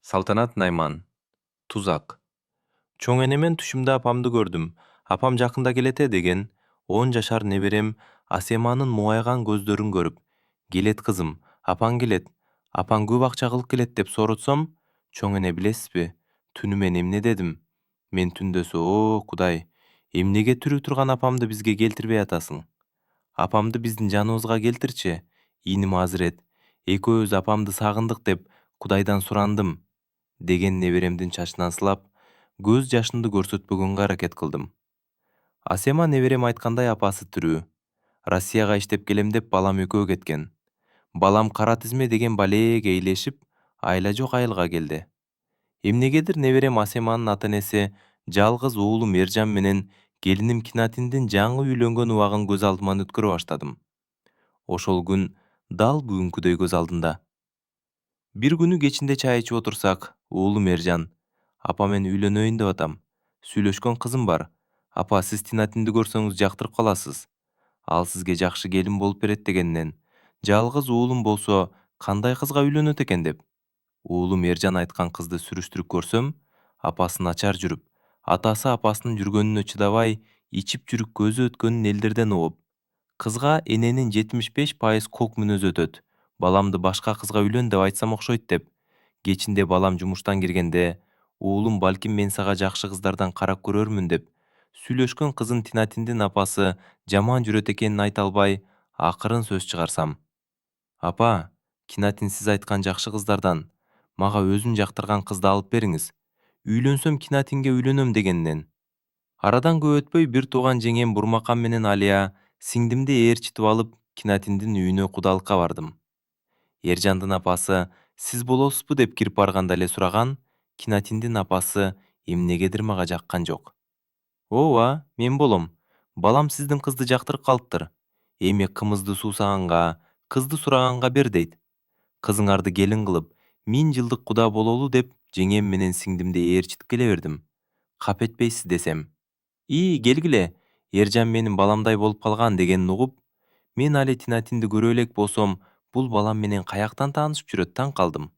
Салтанат Найман. Тузак. Чоң энемен түшүмдө апамды көрдүм. Апам жакында келете деген 10 жашар неберем Асеманын муайган көздөрүн көрүп, "Келет кызым, апаң келет. Апаң көп акча кылып келет" деп соротсом, "Чоң эне билесизби, түнү мен эмне дедим? Мен түндөсү, о, Кудай, эмнеге тирүү турган апамды бизге келтирбей атасың? Апамды биздин жаныбызга келтирчи. Иним Азирет, экөөбүз апамды сагындык" деп Кудайдан сурандым. Деген неберемдин чачынан сылап, көз жашымды көрсөтпөгөнгө аракет кылдым. Асема неберем айткандай апасы тирүү. Россияга иштеп келем деп балам экөө кеткен. Балам кара тизме деген балеге ыйлешип, айла жок айылга келди. Эмнегедир неберем Асеманын ата-энеси жалгыз уулум Эржан менен келиним Кинатиндин жаңы үйлөнгөн убагын көз алдыман өткөрө баштадым. Ошол күн дал бүгүнкүдөй көз алдында. Бир күнү кечинде чай ичип отурсак, уулум Эржан, "Апа, мен үйлөнөйүн деп атам. Сүйлөшкөн кызым бар. Апа, сиз Тинатинди көрсөңүз жактырып каласыз. Ал сизге жакшы келин болуп берет" дегенинен, жалгыз уулум болсо кандай кызга үйлөнөт экен деп. Уулум Эржан айткан кызды сүрүштүрүп көрсөм, апасы начар жүрүп, атасы апасынын жүргөнүнө чыдабай, ичип жүрүп көзү өткөнүн элдерден угуп, "Кызга эненин 75% кок мүнөзү өтөт. Баламды башка кызга үйлөн деп айтсам окшойт" деп. Кечинде балам жумуштан киргенде, уулум "Балким мен сага жакшы кыздардан карап көрөрмүн" деп, сүйлөшкөн кызын Тинатиндин апасы жаман жүрөт экенин айта албай, акырын сөз чыгарсам, "Апа, Кинатин сиз айткан жакшы кыздардан мага өзүн жактырган кызды алып бериңиз. Үйлөнсөм Кинатинге үйлөнөм" дегенинен. Арадан көп өтпөй бир тууган жеңем Бурмакан менен Алия сиңдимди ээрчитип алып Кинатиндин үйүнө кудалыкка бардым. Эржандын апасы "Сиз болосузбу" деп кирип барганда эле сураган, Кинатиндин апасы эмнегедир мага жаккан жок. "Ооба, мен болом. Балам сиздин кызды жактырып калыптыр. Эми кымызды суусаганга, кызды сураганга бер" дейт. "Кызыңарды келин кылып, 1000 жылдык куда бололу" деп жеңем менен сиңдимди ээрчитип келе бердим. "Кап этпейсиз" десем, келгиле, Эржан менин баламдай болуп калган" дегенин угуп, мен али Тинатинди көрө элек болсом, бул балам менен каяктан таанышып жүрөт, таң калдым.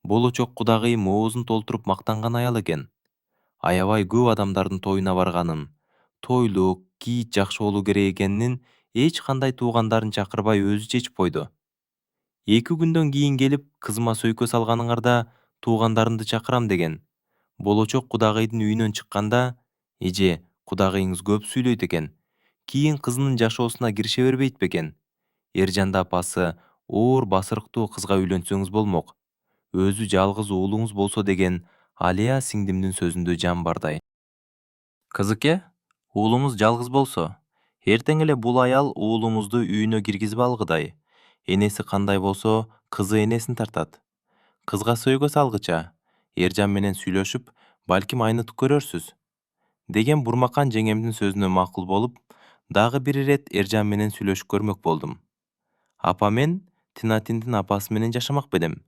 Болочок кудагыйым оозун толтуруп мактанган аял экен. Аябай көп адамдардын тоюна барганын, тойлук, кийит жакшы болуу керек экенин эч кандай туугандарын чакырбай өзү чечип койду. 2 күндөн кийин келип, "Кызыма сөйкө салганыңарда туугандарымды чакырам" деген. Болочок кудагыйдын үйүнөн чыкканда, "Эже, кудагыйыңыз көп сүйлөйт экен. Кийин кызынын жашоосуна кирише бербейт бекен? Эржанды апасы оор басырыктуу кызга үйлөнсөңүз болмок. Өзү жалгыз уулуңуз болсо" деген Алия сиңдимдин сөзүндө жан бардай. "Кызыке, уулуңуз жалгыз болсо, эртең эле бул аял уулуңузду үйүнө киргизип алгыдай. Энеси кандай болсо, кызы энесин тартат. Кызга сөйгө салгыча, Эржан менен сүйлөшүп, балким айнытып көрөрсүз" деген Бурмакан жеңемдин сөзүнө макул болуп, дагы бир ирет Эржан менен сүйлөшүп көрмөк болдум. Апа, мен Тинатиндин апасы менен жашамак белем.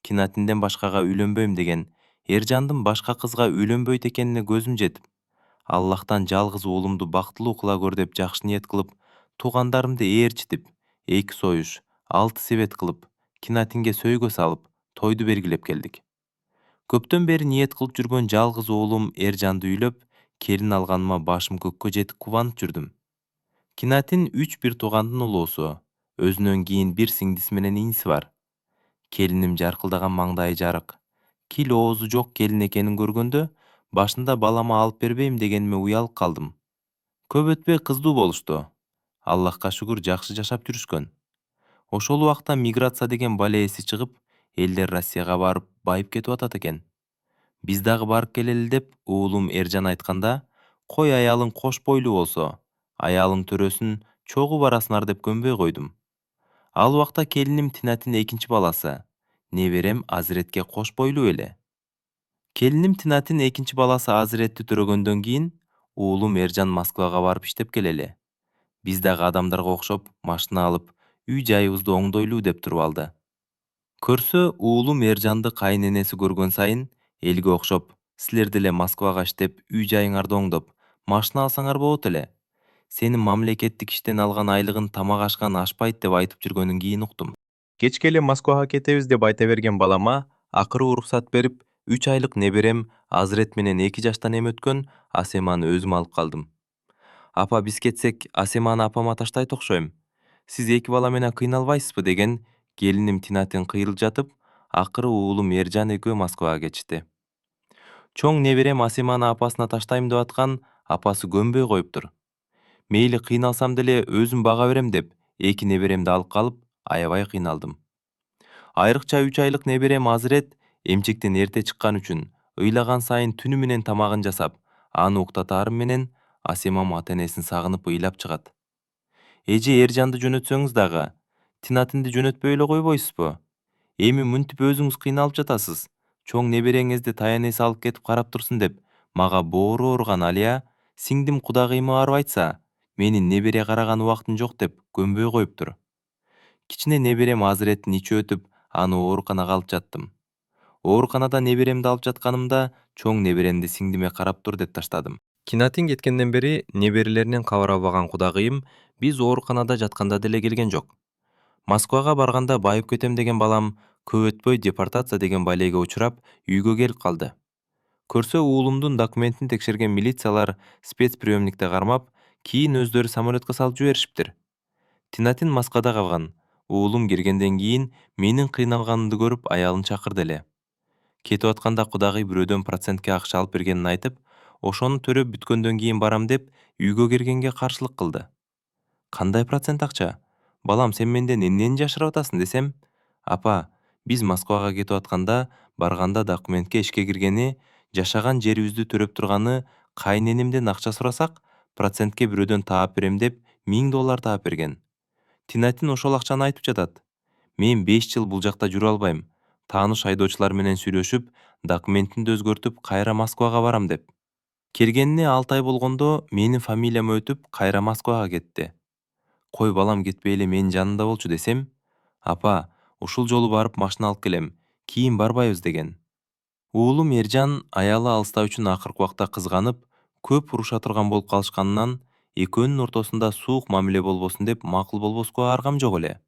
Кинатинден башкага үйлөнбөйм деген Эржандын башка кызга үйлөнбөйт экенине көзүм жетип, Аллахтан жалгыз уулумду бактылуу кыла көр деп жакшы ниет кылып, туугандарымды ээрчитип, 2 союш, 6 себет кылып, Кинатинге сөйгө салып, тойду белгилеп келдик. Көптөн бери ниет кылып жүргөн жалгыз уулум Эржанды үйлөп, келин алганыма башым көккө жетип кубанып жүрдүм. Кинатин 3 бир туугандын улуусу, өзүнөн кийин бир сиңдиси менен иниси бар. Келиним жаркылдаган маңдайы жарык, кил оозу жок келин экенин көргөндө, башында балама алып бербейм дегениме уялып калдым. Көп өтпөй кыздуу болушту. Аллахка шүгүр, жакшы жашап жүрүшкөн. Ошол убакта миграция деген балеси чыгып, элдер Россияга барып байып кетип атат экен. Биз дагы барып келели деп уулум Эржан айтканда, "Кой аялың кош бойлуу болсо, аялың төрөсүн чогуу барасыңар" деп көнбөй койдум. Ал убакта келиним Тинатин экинчи баласы, неберем Азиретке кош бойлуу эле. Келиним Тинатин экинчи баласы Азиретти төрөгөндөн кийин, уулум Эржан Москвага барып иштеп келели. Биз дагы адамдарга окшоп машина алып, үй жайыбызды оңдойлуу деп туруп алды. Көрсө, уулум Эржанды кайненеси көргөн сайын, элге окшоп, "Силер деле Москвага иштеп, үй жайыңарды оңдоп, машина алсаңар болот эле. Сенин мамлекеттик иштен алган айлыгын тамак ашкан ашпайт" деп айтып жүргөнүн кийин уктум. Кечке эле Москвага кетебиз деп айта берген балама, Акыры уруксат берип, 3 айлык неберем Азырет менен 2 жаштан эми өткөн Асеманы өзүм алып калдым. Апа, биз кетсек, Асеманы апама таштайт окшойм. Сиз 2 бала менен кыйналбайсызбы деген келиним Тинатын кыйылып жатып, акыры уулум Эржан экөө Москвага кетишти. Чоң неберем Асеманы апасына таштайм деп аткан, апасы көнбөй коюптур. Мейли кыйналсам деле өзүм бага берем деп, 2 неберемди алып калып, аябай кыйналдым. Айрыкча 3 айлык неберем Азырет эмчектен эрте чыккан үчүн ыйлаган сайын түнү менен тамагын жасап, аны уктатаарым менен Асемам ата-энесин сагынып ыйлап чыгат. Эже Эржанды жөнөтсөңүз дагы, Тинатинди жөнөтпөй эле койбойсузбу? Эми мынтип өзүңүз кыйналып жатасыз. Чоң небереңизди таянеси алып кетип карап турсун деп, мага боору ооруган Алия, сиңдим кудагыйыма барып айтса, менин небере караган убактым жок деп көнбөй коюптур. Кичине неберем Азыреттин ичи өтүп, аны ооруканага алып жаттым. Ооруканада неберемди алып жатканымда, чоң неберемди сиңдиме карап тур деп таштадым. Кинатин кеткенден бери неберелеринен кабар албаган кудагыйым биз ооруканада жатканда деле келген жок. Москвага барганда байып кетем деген балам көп өтпөй депортация деген байлеге учурап, үйгө келип калды. Көрсө уулумдун документин текшерген милициялар спецприемникте кармап, кийин өздөрү самолетко салып жиберишиптир. Тинатин Москвада калган. Уулум киргенден кийин менин кыйналганымды көрүп аялын чакырды эле. Кетип атканда кудагый бирөөдөн процентке акча алып бергенин айтып, ошону төрөп бүткөндөн кийин барам деп үйгө киргенге каршылык кылды. Кандай процент акча? Балам, сен менден эмнени жашырып атасың десем, апа, биз Москвага кетип атканда барганда документке ишке киргени, жашаган жерибизди төрөп турганы кайненемден акча сурасак, процентке бирөөдөн таап берем деп $1000 таап берген. Тинатин ошол акчаны айтып жатат. Мен 5 жыл бул жакта жүрө албайм. Тааныш айдоочулар менен сүйлөшүп, документимди өзгөртүп, кайра Москвага барам деп. Келгенине 6 ай болгондо менин фамилияма өтүп, кайра Москвага кетти. Кой балам, кетпей эле менин жанымда болчу десем, апа, ушул жолу барып машина алып келем, кийин барбайбыз деген. Уулум Эржан аялы алыстаа үчүн акыркы убакта кызганып, көп уруша турган болуп калышканынан, экөөнүн ортосунда суук мамиле болбосун деп макул болбоска аргам жок эле.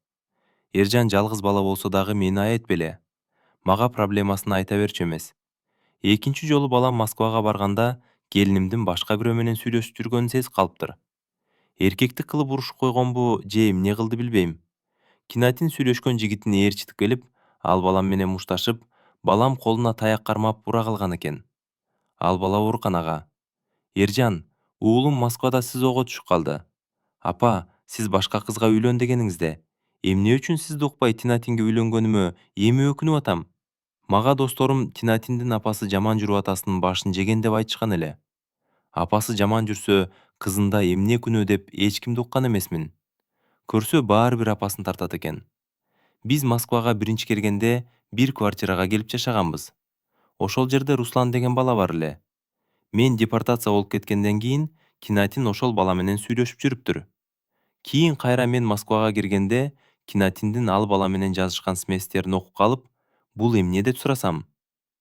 Эржан жалгыз бала болсо дагы мени аят беле. Мага проблемасын айта берчү эмес. Экинчи жолу балам Москвага барганда, келинимдин башка бирөө менен сүйлөшүп жүргөнүн сезип калыптыр. Эркектик кылып урушуп койгонбу же эмне кылды билбейм. Кинатин сүйлөшкөн жигитин ээрчитип келип, ал балам менен мушташып, балам колуна таяк кармап ура калган экен. Ал бала ооруканага. Эржан, уулум Москвада сиз ого түшүп калды. Апа, сиз башка кызга үйлөн дегениңизде. Эмне үчүн сизди укпай Тинатинге үйлөнгөнүмө эми өкүнүп атам. Мага досторум Тинатиндин апасы жаман жүрүп атасынын башын жеген деп айтышкан эле. Апасы жаман жүрсө, кызында эмне күнөө деп эч кимди уккан эмесмин. Көрсө баары бир апасын тартат экен. Биз Москвага биринчи келгенде бир квартирага келип жашаганбыз. Ошол жерде Руслан деген бала бар эле. Мен депортация болуп кеткенден кийин Кинатин ошол бала менен сүйлөшүп жүрүптүр. Кийин кайра мен Москвага киргенде Кинатиндин ал бала менен жазышкан смстерин окуп калып, бул эмне деп сурасам,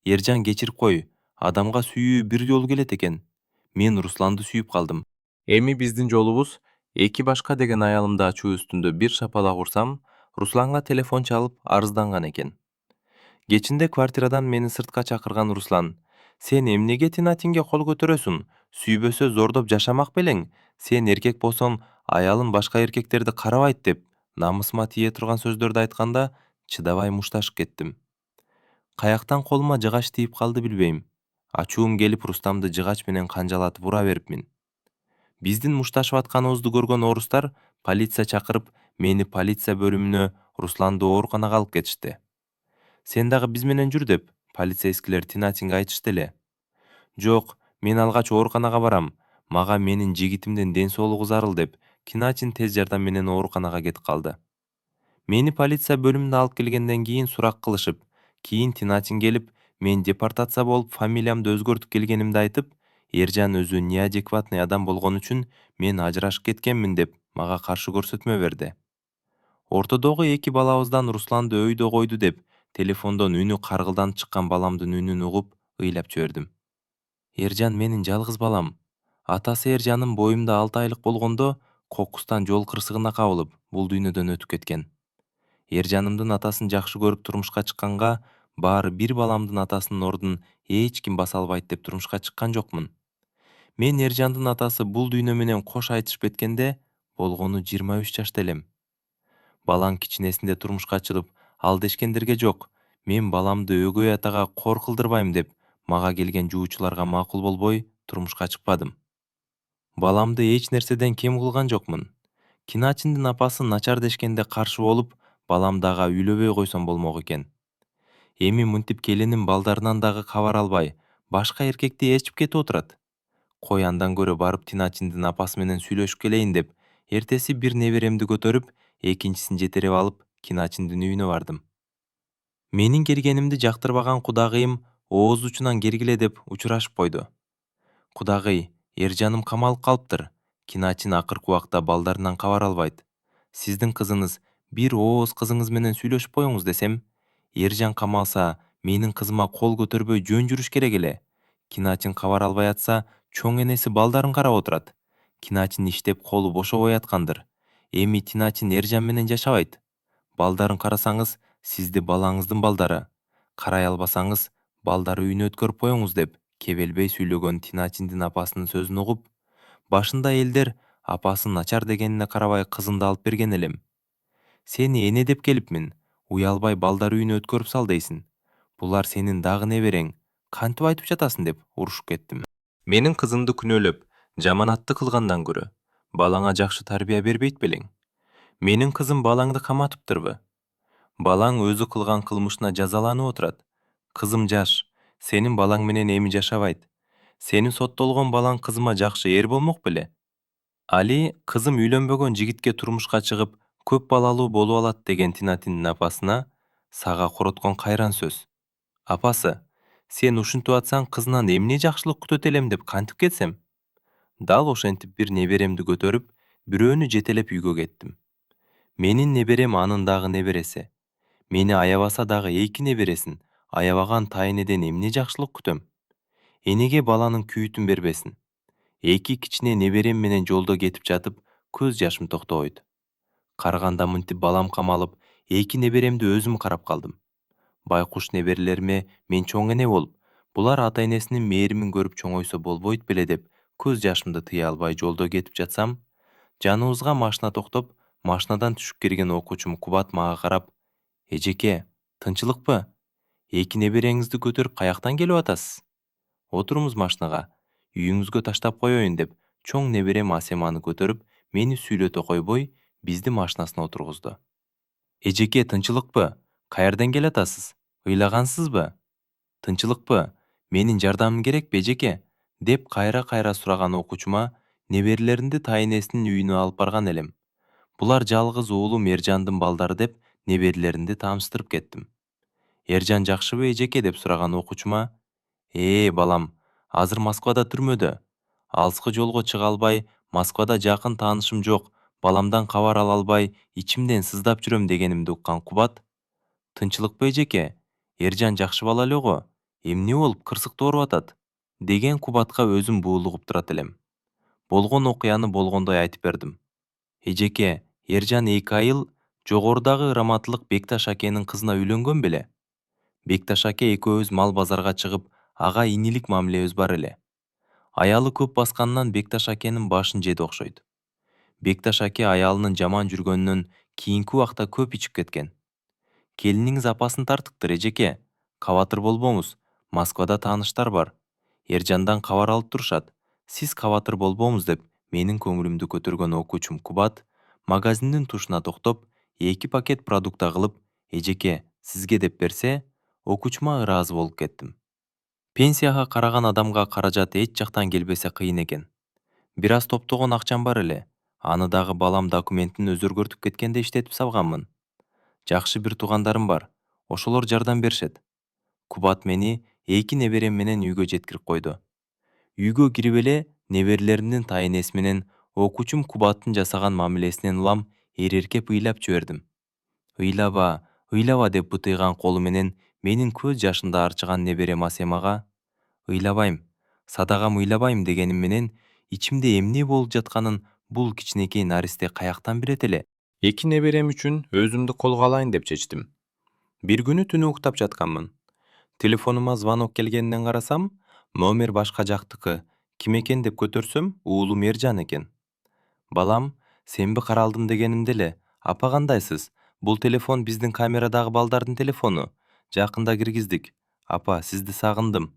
Эржан, кечирип кой, адамга сүйүү бир жолу келет экен. Мен Русланды сүйүп калдым. Эми биздин жолубуз эки башка деген аялымды ачуу үстүндө бир шапалак урсам, Русланга телефон чалып арызданган экен. Кечинде квартирадан мени сыртка чакырган Руслан: "Сен эмнеге Тинатинге кол көтөрөсүң? Сүйбөсө зордоп жашамак белең? Сен эркек болсоң, аялың башка эркектерди карабайт" деп намысыма тие турган сөздөрдү айтканда, чыдабай мушташып кеттим. Каяктан колума жыгач тийип калды билбейм. Ачуум келип Рустамды жыгач менен канжалатып ура берипмин. Биздин мушташып атканыбызды көргөн орустар полиция чакырып, мени полиция бөлүмүнө, Русланды ооруканага алып кетишти. Сен дагы биз менен жүр деп полицейскилер Тинатинге айтышты эле. Жок, мен алгач ооруканага барам. Мага менин жигитимдин ден соолугу зарыл деп, Кинатин тез жардам менен ооруканага кетип калды. Мени полиция бөлүмүнө алып келгенден кийин сурак кылышып, кийин Тинатин келип, мен депортация болуп фамилиямды өзгөртүп келгенимди айтып, Эржан өзү неадекватный адам болгон үчүн мен ажырашып кеткенмин деп мага каршы көрсөтмө берди. Ортодогу эки балабыздан Русланды өйдө койду деп, телефондон үнү каргылданып чыккан баламдын үнүн угуп, ыйлап жибердим. Эржан менин жалгыз балам. Атасы Эржаным боюмда 6 айлык болгондо кокустан жол кырсыгына кабылып, бул дүйнөдөн өтүп кеткен. Эржанымдын атасын жакшы көрүп турмушка чыкканга, Баары бир баламдын атасынын ордун эч ким баса албайт деп турмушка чыккан жокмун. Мен Эржандын атасы бул дүйнө менен кош айтышып эткенде болгону 23 жашта элем. Балаң кичинесинде турмушка чыгып, ал дешкендерге жок, мен баламды өгөй атага кор кылдырбайм деп мага келген жуучуларга макул болбой турмушка чыкпадым. Баламды эч нерседен кем кылган жокмун. Киначиндин апасы начар дешкенде каршы болуп, балам дагы үйлөбөй койсом болмок экен. Эми мынтип келиним балдарынан дагы кабар албай, башка эркекти ээрчип кетип отурат. Кой андан көрө барып Тиначиндин апасы менен сүйлөшүп келейин деп, эртеси бир неберемди көтөрүп, экинчисин жетелеп алып Киначиндин үйүнө бардым. Менин келгенимди жактырбаган кудагыйым ооз учунан кергиле деп учурашып койду. Кудагый, Эржаным камалып калыптыр. Киначин акыркы убакта балдарынан кабар албайт. Сиздин кызыңыз бир ооз кызыңыз менен сүйлөшүп коюңуз десем, Эржан камалса, менин кызыма кол көтөрбөй жөн жүрүш керек эле. Киначин кабар албай атса, чоң энеси балдарын карап отурат. Киначин иштеп колу бошобой аткандыр. Эми Тиначин Эржан менен жашабайт. Балдарын карасаңыз, сизди балаңыздын балдары. Карай албасаңыз, балдары үйүнө өткөрүп коюңуз деп кебелбей сүйлөгөн Тиначиндин апасынын сөзүн угуп, башында элдер апасы начар дегенине карабай кызымды алып берген элем. Сени эне деп келипмин, уялбай балдар үйүнө өткөрүп сал дейсиң. Булар сенин дагы неберең. Кантип айтып жатасың деп урушуп кеттим. Менин кызымды күнөөлөп, жаманатты кылгандан көрө, балаңа жакшы тарбия бербейт белең. Менин кызым балаңды каматыптырбы? Балаң өзү кылган кылмышына жазаланып отурат. Кызым жаш, сенин балаң менен эми жашабайт. Сенин соттолгон балаң кызыма жакшы эр болмок беле? Али кызым үйлөнбөгөн жигитке турмушка чыгып, көп балалуу болуп алат деген Тинатиндин апасына сага короткон кайран сөз. Апасы, сен ушинтип атсаң кызынан эмне жакшылык күтөт элем деп кантип кетсем? Дал ошентип бир неберемди көтөрүп, бирөөнү жетелеп үйгө кеттим. Менин неберем анын дагы небереси. Мени аябаса дагы эки небересин, аябаган тайынеден эмне жакшылык күтөм? Энеге баланын күйүтүн бербесин. Эки кичине неберем менен жолдо кетип жатып, көз жашым токтобойт. Караганда мынтип балам камалып, эки неберемди өзүм карап калдым. Байкуш неберелериме мен чоң эне болуп, булар ата энесинин мээримин көрүп чоңойсо болбойт беле деп көз жашымды тыя албай жолдо кетип жатсам, жаныбызга машина токтоп, машинадан түшүп келген окуучум Кубат мага карап, «Эжеке, тынчылыкпы? Эки небереңизди көтөрүп каяктан келип атасыз? Отуруңуз машинага, үйүңүзгө таштап коеюн» деп чоң неберем Асеманы көтөрүп, мени сүйлөтө койбой, бизди машинасына отургузду. «Эжеке, тынчылыкпы? Каерден келатасыз? Ыйлагансызбы? Тынчылыкпы? Менин жардамым керекпи, эжеке?» деп кайра сураган окуучума неберелеримди тайынесинин үйүнө алып барган элем. Булар жалгыз уулум Эржандын балдары деп неберелеримди таамыштырып кеттим. «Эржан жакшыбы, эжеке?» деп сураган окуучума, балам, азыр Москвада түрмөдө. Алыскы жолго чыга албай, Москвада жакын таанышым жок, баламдан кабар ала албай, ичимден сыздап жүрөм» дегенимди уккан Кубат, «Тынчылыкпы, эжеке? Эржан жакшы бала эле го. Эмне болуп кырсыктуу ооруп атат?» деген Кубатка өзүм буулугуп турат элем. Болгон окуяны болгондой айтып бердим. «Эжеке, Эржан 2 айыл жогорудагы Ыраматылык Бекташ акенин кызына үйлөнгөн беле? Бекташ аке экөөбүз мал базарга чыгып, ага инилик мамилебиз бар эле. Аялы көп басканынан Бекташ акенин башын жеди окшойт. Бекташ аке аялынын жаман жүргөнүнөн кийинки убакта көп ичип кеткен. Келиниңиз апасын тартыптыр, эжеке. Кабатыр болбоңуз. Москвада тааныштар бар. Эржандан кабар алып турушат. Сиз кабатыр болбоңуз» деп менин көңүлүмдү көтөргөн окуучум Кубат магазиндин тушуна токтоп, 2 пакет продукт кылып, «Эжеке, сизге» деп берсе, окуучума ыраазы болуп кеттим. Пенсияга караган адамга каражат эч жактан келбесе кыйын экен. Бир аз топтогон акчам бар эле. Аны дагы балам документин өзгөртүп кеткенде иштетип салганмын. Жакшы бир туугандарым бар. Ошолор жардам беришет. Кубат мени 2 неберем менен үйгө жеткирип койду. Үйгө кирип эле неберелеримдин тайынеси менен окуучум Кубаттын жасаган мамилесинен улам эреркеп ыйлап жибердим. Ыйлаба деп бытыйган колу менен менин көз жашымды арчыган неберем Асемага «Ыйлабайм, садагам ыйлабайм» дегеним менен ичимде эмне болуп жатканын бул кичинекей наристе каяктан билет эле? 2 неберем үчүн өзүмдү колго алайын деп чечтим. Бир күнү түнү уктап жатканмын. Телефонума звонок келгенинен карасам, номер башка жактыкы. Ким экен деп көтөрсөм, уулум Эржан экен. Балам, сенби каралдым дегенимде эле. Апа кандайсыз? Бул телефон биздин камерадагы балдардын телефону. Жакында киргиздик. Апа, сизди сагындым.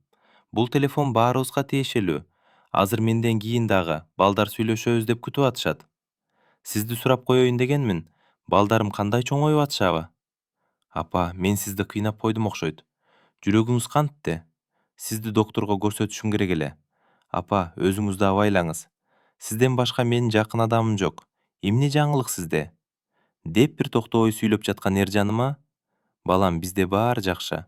Бул телефон баарыбызга тиешелүү. Азыр менден кийин дагы балдар сүйлөшөбүз деп күтүп атышат. Сизди сурап коеюн дегенмин. Балдарым кандай чоңоюп атышабы? Апа, мен сизди кыйнап койдум окшойт. Жүрөгүңүз кантты? Сизди доктурга көрсөтүшүм керек эле. Апа, өзүңүздү абайлаңыз. Сизден башка менин жакын адамым жок. Эмне жаңылык сизде? Деп бир токтобой сүйлөп жаткан Эржаныма, балам, бизде баары жакшы.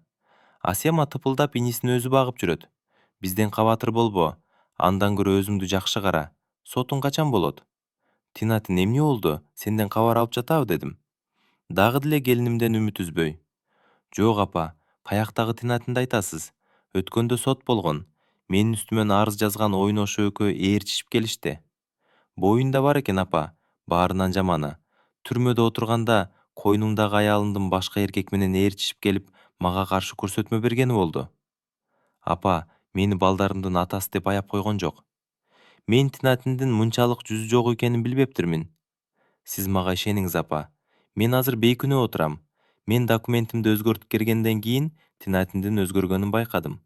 Асема тыпылдап инисин өзү багып жүрөт. Бизден кабатыр болбо. Андан көрө өзүңдү жакшы кара. Сотуң качан болот? Тинатын эмне болду? Сенден кабар алып жатабы дедим. Дагы деле келинимден үмүт үзбөй. Жок апа, каяктагы Тинатинди айтасыз? Өткөндө сот болгон. Менин үстүмөн арыз жазган ойнош өкө ээрчишип келишти. Боюнда бар экен апа, баарынан жаманы. Түрмөдө отурганда койнуңдагы аялымдын башка эркек менен ээрчишип келип, мага каршы көрсөтмө бергени болду. Апа, мени балдарымдын атасы деп аяп койгон жок. Мен Тинатиндин мынчалык жүзү жок экенин билбептирмин. Сиз мага ишениңиз апа. Мен азыр бейкүнөө отурам. Мен документимди өзгөртүп кергенден кийин Тинатиндин өзгөргөнүн байкадым.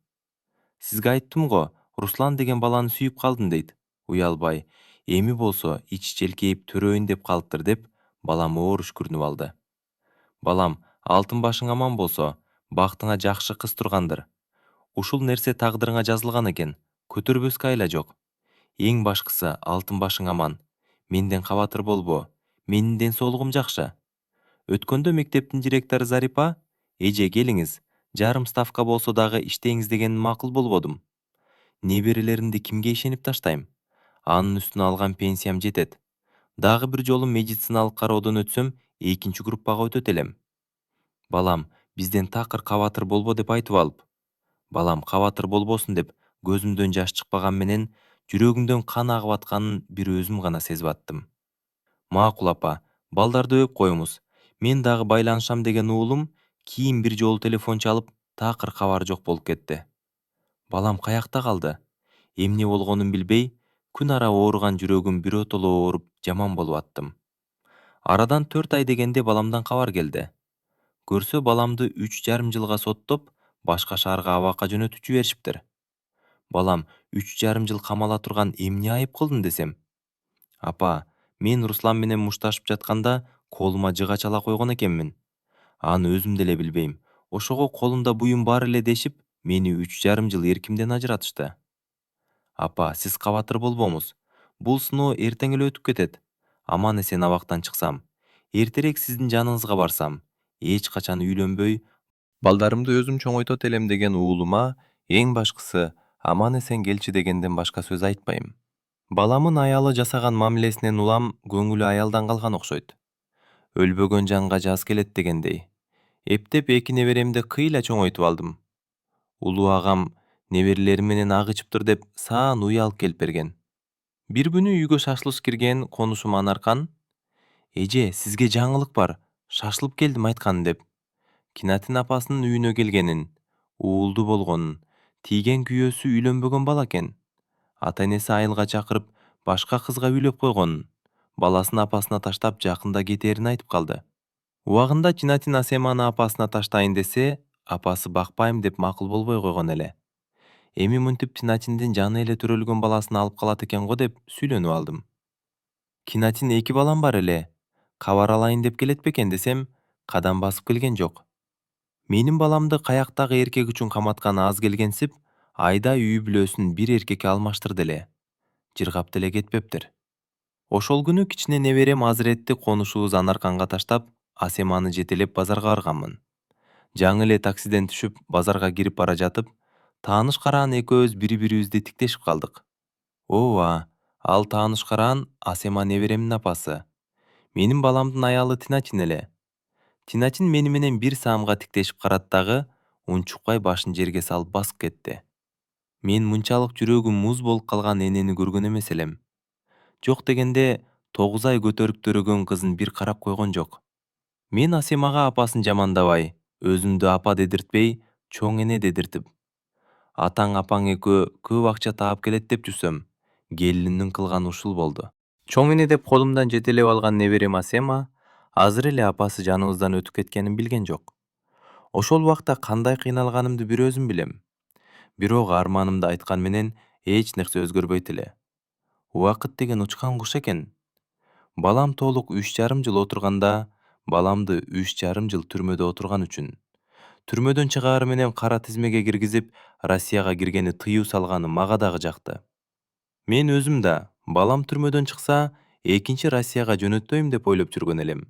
Сизге айттым го, Руслан деген баланы сүйүп калдым дейт. Уялбай, эми болсо ич желкейип төрөйүн деп калыптыр деп, балам оор үшкүрүнүп алды. Балам, алтын башың аман болсо, бактыңа жакшы кыз тургандыр. Ушул нерсе тагдырыңа жазылган экен, көтөрбөскө айла жок. Эң башкысы алтын башың аман. Менден кабатыр болбо. Менин ден соолугум жакшы. Өткөндө мектептин директору Зарипа, эже келиңиз, жарым ставка болсо дагы иштеңиз дегенин макул болбодум. Неберелеримди кимге ишенип таштайм? Анын үстүнө алган пенсиям жетет. Дагы бир жолу медициналык кароодон өтсөм, экинчи группага өтөт элем. Балам, бизден такыр кабатыр болбо деп айтып алып. Балам, кабатыр болбосун деп көзүмдөн жаш чыкпаган менен жүрөгүмдөн кан агып атканын бир өзүм гана сезип аттым. Макул апа, балдарды өп коюңуз. Мен дагы байланышам деген уулум кийин бир жолу телефон чалып, такыр кабары жок болуп кетти. Балам каякта калды? Эмне болгонун билбей, күн ара ооруган жүрөгүм биротоло ооруп, жаман болуп аттым. Арадан 4 ай дегенде баламдан кабар келди. Көрсө баламды 3,5 жылга соттоп, башка шаарга абакка жөнөтүп жиберишиптир. Балам, 3,5 жыл камала турган эмне айып кылдым десем? Апа, мен Руслан менен мушташып жатканда колума жыга чала койгон экенмин. Аны өзүм деле билбейм. Ошого колумда буюм бар эле дешип, мени 3,5 жыл эркимден ажыратышты. Апа, сиз кабатыр болбоңуз. Бул сыноо эртең эле өтүп кетет. Аман эсен абактан чыксам. Эртерээк сиздин жаныңызга барсам. Эч качан үйлөнбөй, балдарымды өзүм чоңойтот элем деген уулума эң башкысы аман эсен келчи дегенден башка сөз айтпайм. Баламын аялы жасаган мамилесинен улам көңүлү аялдан калган окшойт. Өлбөгөн жанга жаз келет дегендей. Эптеп эки неберемди кыйла чоңойтуп алдым. Улуу агам неберелери менен ак ичиптир деп саан уй алып келип берген. Бир күнү үйгө шашлыш кирген конушум Анаркан, эже, сизге жаңылык бар, шашылып келдим айтканын деп. Кинатин апасынын үйүнө келгенин, уулду болгонун, тийген күйөөсү үйлөнбөгөн бала экен. Ата энеси айылга чакырып, башка кызга үйлөп койгонун, баласын апасына таштап жакында кетээрин айтып калды. Убагында Кинатин Асеманы апасына таштайын десе, апасы бакпайм деп макул болбой койгон эле. Эми мынтип Кинатиндин жаны эле төрөлгөн баласын алып калат экен го деп сүйлөнүп алдым. Кинатин 2 балам бар эле. Кабар алайын деп келет бекен десем, кадам басып келген жок. Менин баламды каяктагы эркек үчүн каматканы аз келгенсип, айда үй бүлөсүн бир эркекке алмаштырды эле. Жыргап деле кетпептир. Ошол күнү кичине неберем Азыретти конушубуз Анарканга таштап, Асеманы жетелеп базарга барганмын. Жаңы эле таксиден түшүп, базарга кирип бара жатып, тааныш караан экөөбүз бири-бирибизди тиктешип калдык. Ооба, ал тааныш караан Асема неберемдин апасы. Менин баламдын аялы Тинатин эле. Тинатин мени менен бир саамга тиктешип карады дагы, унчукпай башын жерге салып басып кетти. Мен мынчалык жүрөгүм муз болуп калган энени көргөн эмес элем. Жок дегенде 9 ай көтөрүп төрөгөн кызын бир карап койгон жок. Мен Асемага апасын жамандабай, өзүмдү апа дедиртпей, чоң эне дедиртип, атаң апаң экөө көп акча таап келет деп жүрсөм, келинимдин кылганы ушул болду. Чоң эне деп колумдан жетелеп алган неберем Асема азыр эле апасы жаныбыздан өтүп кеткенин билген жок. Ошол убакта кандай кыйналганымды бир өзүм билем. Бирок арманымды айткан менен эч нерсе өзгөрбөйт эле. Убакыт деген учкан куш экен. Балам толук 3,5 жыл отурганда, баламды 3,5 жыл түрмөдө отурган үчүн. Түрмөдөн чыгаары менен кара тизмеге киргизип, Россияга киргени тыюу салганы мага дагы жакты. Мен өзүм да балам түрмөдөн чыкса, экинчи Россияга жөнөтпөйм деп ойлоп жүргөн элем.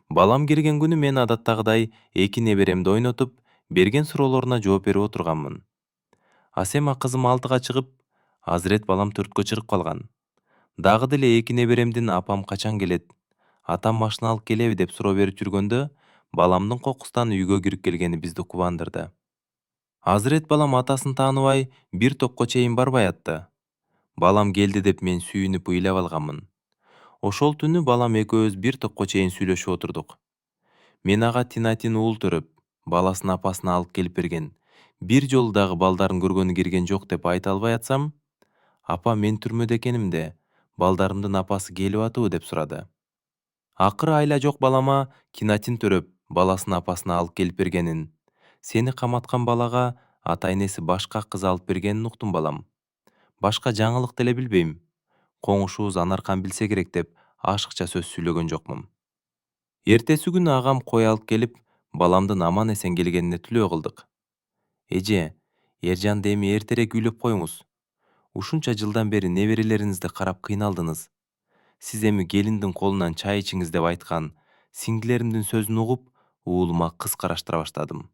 Балам кирген күнү мен адаттагыдай эки неберемди ойнотуп, берген суроолоруна жооп берип отурганмын. Асема кызым 6-га чыгып, азырет балам 4-кө чыгып калган. Дагы деле эки неберемдин апам качан келет, атам машина алып келеби деп суроо берип жүргөндө, баламдын кокустан үйгө кирип келгени бизди кубандырды. Азырет балам атасын тааныбай, бир топко чейин барбай атты. Балам келди деп мен сүйүнүп ыйлап алганмын. Ошол түнү балам экөөбүз бир топко чейин сүйлөшүп отурдук. Мен ага Тинатин уулу төрөп, баласын апасына алып келип берген. Бир жолу дагы балдарын көргөнү кирген жок деп айта албай атсам, апа мен түрмөдө экенимде, балдарымдын апасы келип атыбы деп сурады. Акыры айла жок балама Тинатин төрөп, баласын апасына алып келип бергенин, сени каматкан балага ата энеси башка кыз алып бергенин уктум балам. Башка жаңылык деле билбейм. Коңушубуз Анаркан билсе керек деп ашыкча сөз сүйлөгөн жокмун. Эртеси күнү агам кой алып келип, баламдын аман эсен келгенине түлөө кылдык. Эже, Эржанды эми эртерээк үйлөп коюңуз. Ушунча жылдан бери неберелериңизди карап кыйналдыңыз. Сиз эми келиндин колунан чай ичиңиз деп айткан сиңдилеримдин сөзүн угуп, уулума кыз караштыра баштадым.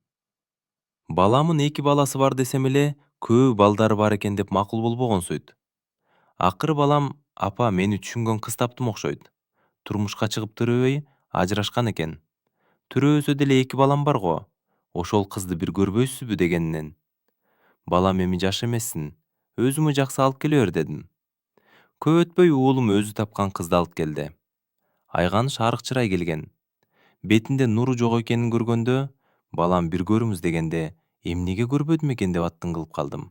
Баламын эки баласы бар десем эле, көбү балдары бар экен деп макул болбогонсуйт. Акыры балам, апа мени түшүнгөн кыз таптым окшойт. Турмушка чыгыптырбы, ажырашкан экен. Төрөбөсө деле эки балам бар го. Ошол кызды бир көрбөйсүзбү дегенинен. Балам эми жаш эмессиң, өзүңө жаксы алып келе бер дедим. Көп өтпөй уулум өзү тапкан кызды алып келди. Айганыш арык чырай келген. Бетинде нуру жок экенин көргөндө, балам бир көрүңүз дегенде, эмнеге көрбөдүм экен деп аттын кылып калдым.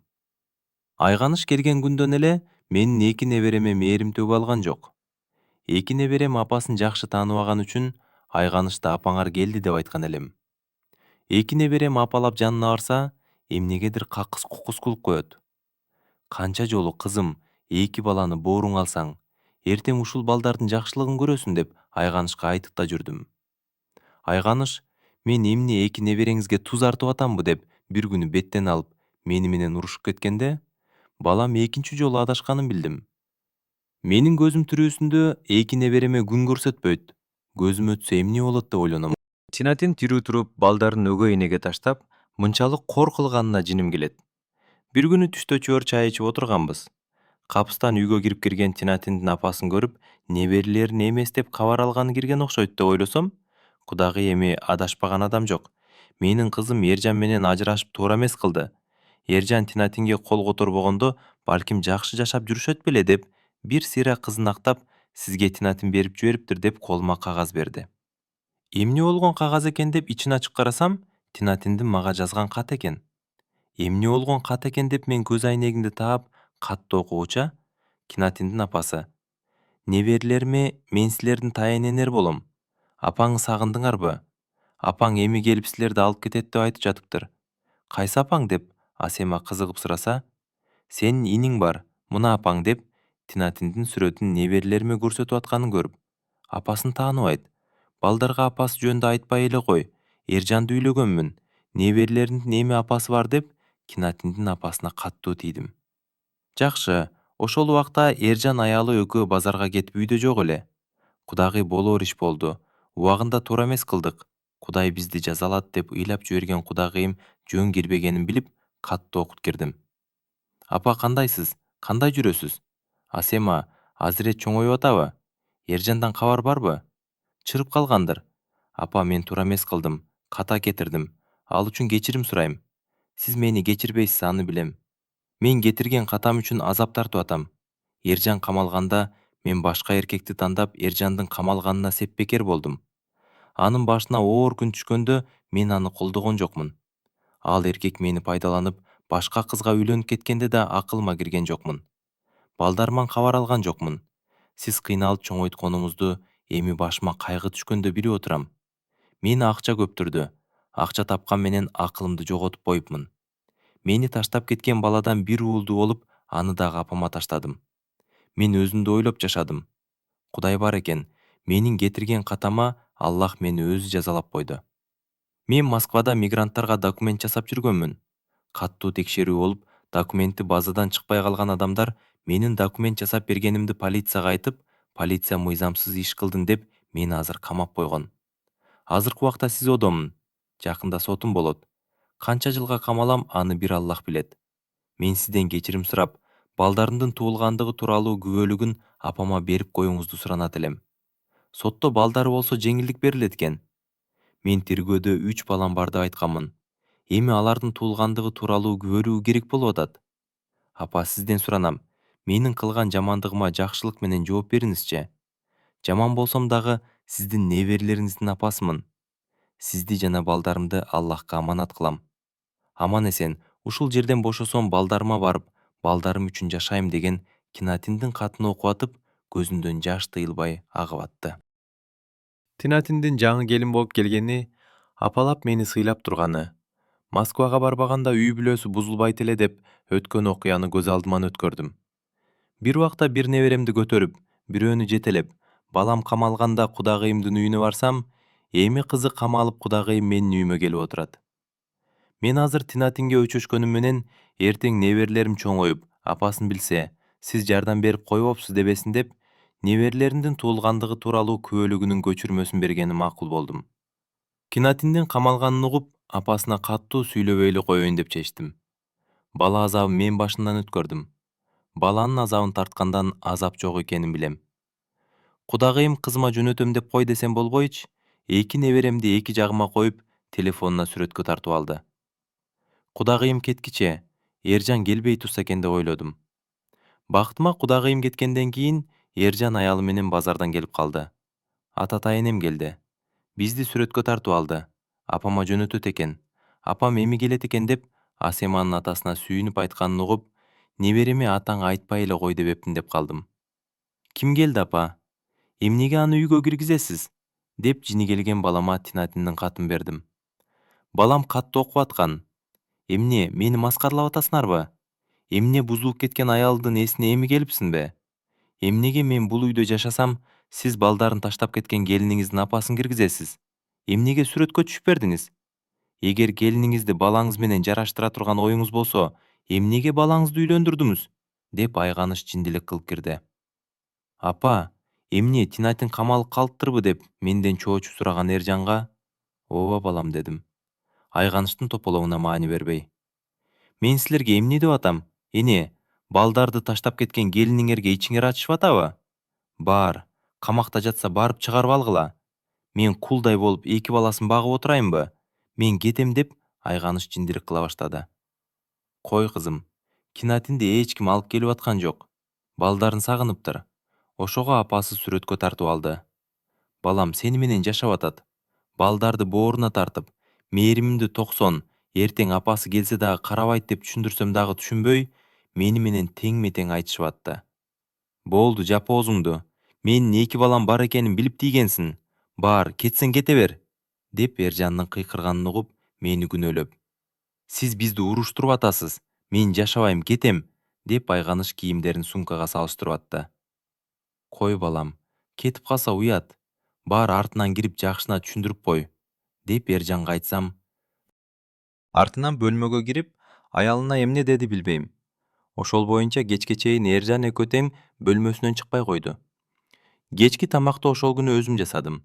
Айганыш келген күндөн эле менин эки небереме мээрим төгүп алган жок. Эки неберем апасын жакшы тааныбаган үчүн Айганышты апаңар келди деп айткан элем. Эки неберем апалап жанына барса, эмнегедир какыс кукус кылып коет. Канча жолу кызым, эки баланы бооруңа алсаң, эртең ушул балдардын жакшылыгын көрөсүң деп Айганышка айтып да жүрдүм. Айганыш, мен эмне эки небереңизге туз артып атамбы деп бир күнү беттен алып, мени менен урушуп кеткенде, балам экинчи жолу адашканын билдим. Менин көзүм тирүүсүндө эки небереме күн көрсөтпөйт. Көзүм өтсө эмне болот деп ойлоном. Тинатин тирүү туруп, балдарын өгөй энеге таштап, мынчалык кор кылганына жиним келет. Бир күнү түштө чөөр чай ичип отурганбыз. Капыстан үйгө кирип кирген Тинатиндин апасын көрүп, неберелерин эмес деп кабар алганы кирген окшойт деп ойлосом, кудагый эми адашпаган адам жок. Менин кызым Эржан менен ажырашып туура эмес кылды. Эржан Тинатинге кол которбогондо, балким жакшы жашап жүрүшөт беле деп, бир сыйра кызын актап, сизге Тинатин берип жибериптир деп колума кагаз берди. Эмне болгон кагаз экен деп ичин ачып карасам, Тинатиндин мага жазган кат экен. Эмне болгон кат экен деп мен көз айнегимди таап, катты окугуча, Тинатиндин апасы. Неберелериме мен силердин тайын энер болом. Апаңы сагындыңарбы? Апаң эми келип силерди алып кетет деп айтып жатыптыр. Кайсы апаң деп Асема кызыгып сураса, сенин иниң бар, мына апаң деп Тинатиндин сүрөтүн неберелериме көрсөтүп атканын көрүп, апасын тааныбайт. Балдарга апасы жөнүндө айтпай эле кой. Эржанды үйлөгөнмүн. Неберелериңдин эми апасы бар деп Тинатиндин апасына каттуу тийдим. Жакшы, ошол убакта Эржан аялы экөө базарга кетип үйдө жок эле. Кудагый болоор иш болду. Убагында туура эмес кылдык. Кудай бизди жазалат деп ыйлап жиберген кудагыйым жөн кирбегенин билип, катты окут кирдим. Апа кандайсыз? Кандай жүрөсүз? Асема, азырет чоңоюп атабы? Эржандан кабар барбы? Чырып калгандыр. Апа мен туура эмес кылдым. Ката кетирдим. Ал үчүн кечирим сурайм. Сиз мени кечирбейсиз, аны билем. Мен кетирген катам үчүн азап тартып атам. Эржан камалганда мен башка эркекти тандап Эржандын камалганына сепбекер болдум. Анын башына оор күн түшкөндө мен аны колдогон жокмун. Ал эркек мени пайдаланып, башка кызга үйлөнүп кеткенде да акылыма кирген жокмун. Балдарыман кабар алган жокмун. Сиз кыйналып чоңойтконуңузду эми башыма кайгы түшкөндө билип отурам. Мени акча көптүрдү. Акча тапкан менен акылымды жоготуп коюпмун. Мени таштап кеткен баладан бир уулду болуп, аны дагы апама таштадым. Мен өзүмдү ойлоп жашадым. Кудай бар экен, менин кетирген катама Аллах мени өзү жазалап койду. Мен Москвада мигранттарга документ жасап жүргөнмүн. Каттуу текшерүү болуп, документи базадан чыкпай калган адамдар менин документ жасап бергенимди полицияга айтып, полиция мыйзамсыз иш кылдың деп мени азыр камап койгон. Азыркы убакта СИЗОдомун. Жакында сотум болот. Канча жылга камалам, аны бир Аллах билет. Мен сизден кечирим сурап, балдарымдын туулгандыгы тууралуу күбөлүгүн апама берип коюңузду суранат элем. Сотто балдары болсо жеңилдик берилет экен. Мен тергөөдө 3 балам бар деп айтканмын. Эми алардын туулгандыгы тууралуу күбөлүгү керек болуп атат. Апа, сизден суранам. Менин кылган жамандыгыма жакшылык менен жооп бериңизчи. Жаман болсом дагы сиздин неберелериңиздин апасымын. Сизди жана балдарымды Аллахка аманат кылам. Аман эсен, ушул жерден бошосом балдарыма барып, балдарым үчүн жашайм деген Кинатиндин катын окуп атып, көзүндөн жаш тыйылбай агып атты. Тинатиндин жаңы келин болуп келгени, апалап мени сыйлап турганы, Москвага барбаганда үй бүлөсү бузулбайт эле деп өткөн окуяны көз алдыман өткөрдүм. Бир убакта бир неберемди көтөрүп, бирөөнү жетелеп, балам камалганда кудагыйымдын үйүнө барсам, эми кызы камалып кудагыйым менин үйүмө келип отурат. Мен азыр Тинатинге өчөшкөнүм менен эртең неберелерим чоңоюп, апасын билсе, сиз жардам берип койбопсуз дебесин деп, неберелеримдин туулгандыгы тууралуу күбөлүгүнүн көчүрмөсүн бергени макул болдум. Кинатиндин камалганын угуп, апасына каттуу сүйлөбөй эле коеюн деп чечтим. Бала азабын мен башымдан өткөрдүм. Баланын азабын тарткандан азап жок экенин билем. Кудагыйым кызыма жөнөтөм деп кой десем болбойчу, эки неберемди эки жагыма коюп, телефонуна сүрөткө тартып алды. Кудагыйым кеткиче, Эржан келбей турса экен деп ойлодум. Бактыма кудагыйым кеткенден кийин Эржан аялы менен базардан келип калды. Ататай энем келди. Бизди сүрөткө тартып алды. Апама жөнөтөт экен. Апам эми келет экен деп, Асеманын атасына сүйүнүп айтканын угуп, небереме атаң айтпай эле кой дебептин деп калдым. Ким келди, апа? Эмнеге аны үйгө киргизесиз? Деп жини келген балама Тинатиндин катын бердим. Балам катты окуп аткан. Эмне, мени маскаралап атасыңарбы? Эмне бузулуп кеткен аялдын эсине эми келипсиңби? Эмнеге мен бул үйдө жашасам, сиз балдарын таштап кеткен келиниңиздин апасын киргизесиз? Эмнеге сүрөткө түшүп бердиңиз? Эгер келиниңизди балаңыз менен жараштыра турган оюңуз болсо, эмнеге балаңызды үйлөндүрдүңүз? Деп айганыш жиндилик кылып кирди. Апа, эмне Тинатин камалып калыптырбы деп менден чоочу сураган Эржанга, ооба балам дедим. Айганыштын тополоңуна маани бербей. Мен силерге эмне деп атам? Эне, балдарды таштап кеткен келиниңерге ичиңер ачышып атабы? Бар, камакта жатса барып чыгарып алгыла. Мен кулдай болуп эки баласын багып отурайынбы? Мен кетем деп айганыш жиндирик кыла баштады. Кой кызым, Кинатинди эч ким алып келип аткан жок. Балдарын сагыныптыр. Ошого апасы сүрөткө тартып алды. Балам сени менен жашап атат. Балдарды бооруна тартып, мээримимди токсон, эртең апасы келсе дагы карабайт деп түшүндүрсөм дагы түшүнбөй, мени менен теңме тең айтышып атты. Болду, жап оозуңду. Менин эки балам бар экенин билип тийгенсиң. Бар, кетсең кете бер. Деп Эржандын кыйкырганын угуп, мени күнөөлөп. Сиз бизди уруштуруп атасыз. Мен жашабайм, кетем. Деп айганыш кийимдерин сумкага салыштырып атты. Кой балам, кетип калса уят. Бар артынан кирип жакшына түшүндүрүп кой. Деп Эржанга айтсам, артынан бөлмөгө кирип, аялына эмне деди билбейм. Ошол боюнча кечке чейин Эржан экөө тең бөлмөсүнөн чыкпай койду. Кечки тамакты ошол күнү өзүм жасадым.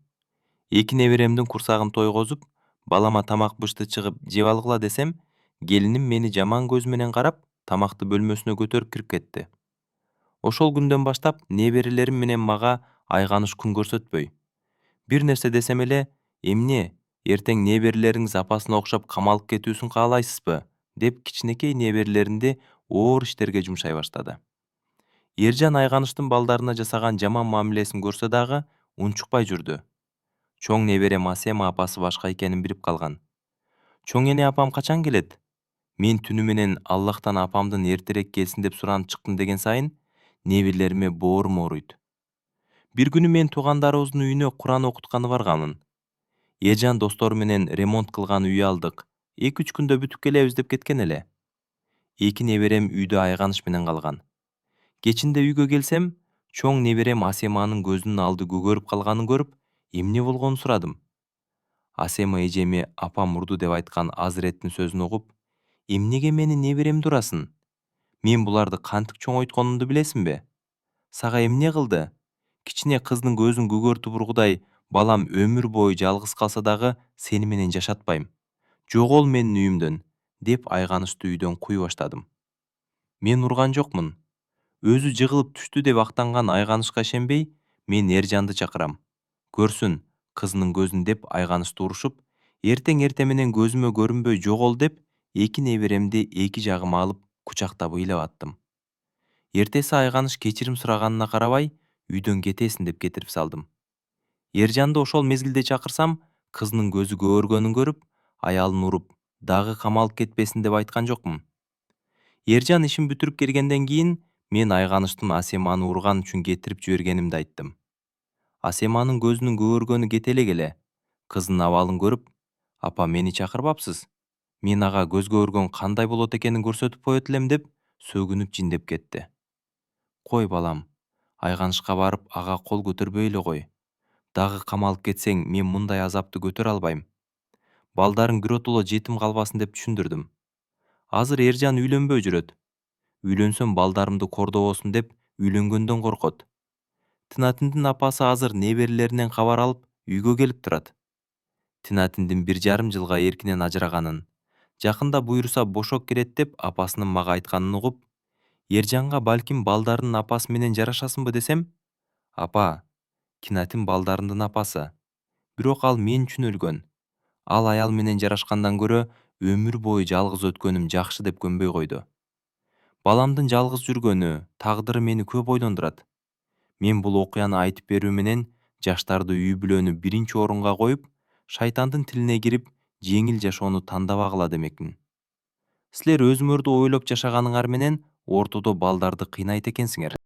Эки неберемдин курсагын тойгозуп, балама тамак бышты чыгып жеп алгыла десем, келиним мени жаман көз менен карап, тамакты бөлмөсүнө көтөрүп кирип кетти. Ошол күндөн баштап неберелерим менен мага айганыш күн көрсөтпөй. Бир нерсе десем эле, эмне, эртең неберелериңиз апасына окшоп камалып кетүүсүн каалайсызбы? Деп кичинекей неберелеринди оор иштерге жумшай баштады. Эржан айганыштын балдарына жасаган жаман мамилесин көрсө дагы унчукпай жүрдү. Чоң неберем Асема апасы башка экенин билип калган. Чоң эне апам качан келет? Мен түнү менен Аллахтан апамдын эртерээк келсин деп суранып чыктым деген сайын неберелериме боорум ооруйт. Бир күнү мен туугандарыбыздын үйүнө Куран окутканы барганмын. Ержан достору менен ремонт кылган үй алдык. 2-3 күндө бүтүп келебиз деп кеткен эле. Эки неберем үйдө айганыч менен калган. Кечинде үйгө келсем, чоң неберем Асеманын көзүнүн алды көгөрүп калганын көрүп, эмне болгонун сурадым. Асема эжеме апам урду деп айткан Азыреттин сөзүн угуп, эмнеге менин неберемди урасың? Мен буларды кантип чоңойтконумду билесиңби? Сага эмне кылды? Кичине кыздын көзүн көгөртүп ургудай, балам өмүр бою жалгыз калса дагы сени менен жашатпайм. Жогол менин үйүмдөн, деп айганычты үйдөн куй баштадым. Мен урган жокмун. Өзү жыгылып түштү деп актанган айганычка ишенбей, мен Эржанды чакырам. Көрсүн, кызынын көзүн деп айганычты урушуп, эртең менен көзүмө көрүнбөй жогол деп, эки неберемди эки жагыма алып кучактап ыйлап аттым. Эртеси айганыч кечирим сураганына карабай, үйдөн кетесиң деп кетирип салдым. Эржанды ошол мезгилде чакырсам, кызынын көзү көөргөнүн көрүп, аялын уруп, дагы камалып кетпесин деп айткан жокмун. Эржан ишин бүтүрүп келгенден кийин, мен айганычтын Асеманы урган үчүн кетирип жибергенимди айттым. Асеманын көзүнүн көөргөнү кете эле келе, кызынын абалын көрүп, апа мени чакырбапсыз? Мен ага көз көөргөн кандай болот экенин көрсөтүп коет элем деп, сөгүнүп жиндеп кетти. Кой балам, айганычка барып ага кол көтөрбөй эле кой. Дагы камалып кетсең, мен мындай азапты көтөрө албайм. Балдарың биротоло жетим калбасын деп түшүндүрдүм. Азыр Эржан үйлөнбөй жүрөт. Үйлөнсөм балдарымды кордобосун деп үйлөнгөндөн коркот. Тинатиндин апасы азыр неберелеринен кабар алып үйгө келип турат. Тинатиндин 1,5 жылга эркинен ажыраганын, жакында буйруса бошоп келет деп апасынын мага айтканын угуп, Эржанга балким балдарынын апасы менен жарашасыңбы десем, апа, Тинатин балдарымдын апасы. Бирок ал мен үчүн өлгөн. Ал аял менен жарашкандан көрө өмүр бою жалгыз өткөнүм жакшы деп көнбөй койду. Баламдын жалгыз жүргөнү, тагдыры мени көп ойлондурат. Мен бул окуяны айтып берүү менен жаштарды үй бүлөнү биринчи орунга коюп, шайтандын тилине кирип, жеңил жашоону тандабагыла демекмин. Силер өзүңөрдү ойлоп жашаганыңар менен ортодо балдарды кыйнайт экенсиңер.